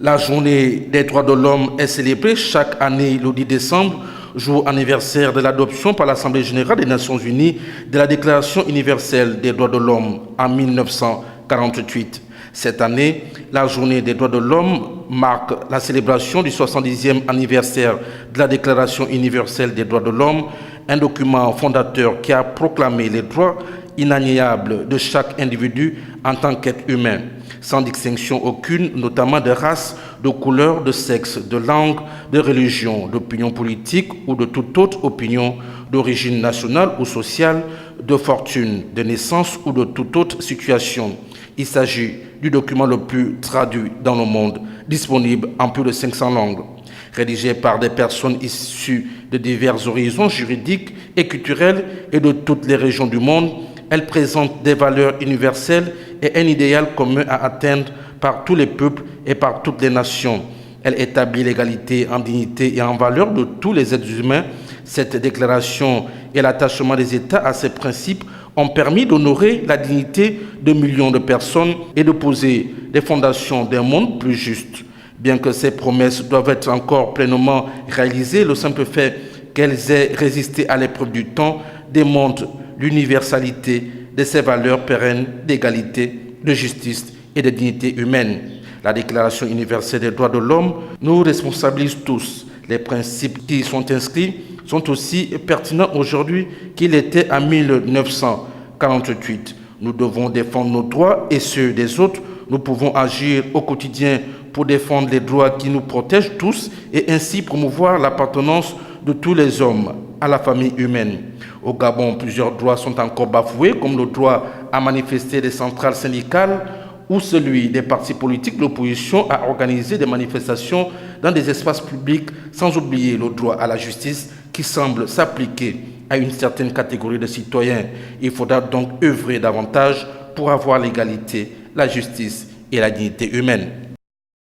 La journée des droits de l'homme est célébrée chaque année le 10 décembre, jour anniversaire de l'adoption par l'Assemblée générale des Nations unies de la Déclaration universelle des droits de l'homme en 1948. Cette année, la journée des droits de l'homme marque la célébration du 70e anniversaire de la Déclaration universelle des droits de l'homme, un document fondateur qui a proclamé les droits inaliénables de chaque individu en tant qu'être humain, sans distinction aucune, notamment de race, de couleur, de sexe, de langue, de religion, d'opinion politique ou de toute autre opinion, d'origine nationale ou sociale, de fortune, de naissance ou de toute autre situation. Il s'agit du document le plus traduit dans le monde, disponible en plus de 500 langues. Rédigé par des personnes issues de divers horizons juridiques et culturels et de toutes les régions du monde, elle présente des valeurs universelles et un idéal commun à atteindre par tous les peuples et par toutes les nations. Elle établit l'égalité en dignité et en valeur de tous les êtres humains. Cette déclaration et l'attachement des États à ces principes ont permis d'honorer la dignité de millions de personnes et de poser les fondations d'un monde plus juste. Bien que ces promesses doivent être encore pleinement réalisées, le simple fait qu'elles aient résisté à l'épreuve du temps démontre l'universalité de ces valeurs pérennes d'égalité, de justice et de dignité humaine. La Déclaration universelle des droits de l'homme nous responsabilise tous. Les principes qui y sont inscrits sont aussi pertinents aujourd'hui qu'ils étaient en 1948. Nous devons défendre nos droits et ceux des autres. Nous pouvons agir au quotidien pour défendre les droits qui nous protègent tous et ainsi promouvoir l'appartenance de tous les hommes à la famille humaine. Au Gabon, plusieurs droits sont encore bafoués, comme le droit à manifester des centrales syndicales ou celui des partis politiques de l'opposition à organiser des manifestations dans des espaces publics, sans oublier le droit à la justice qui semble s'appliquer à une certaine catégorie de citoyens. Il faudra donc œuvrer davantage pour avoir l'égalité, la justice et la dignité humaine.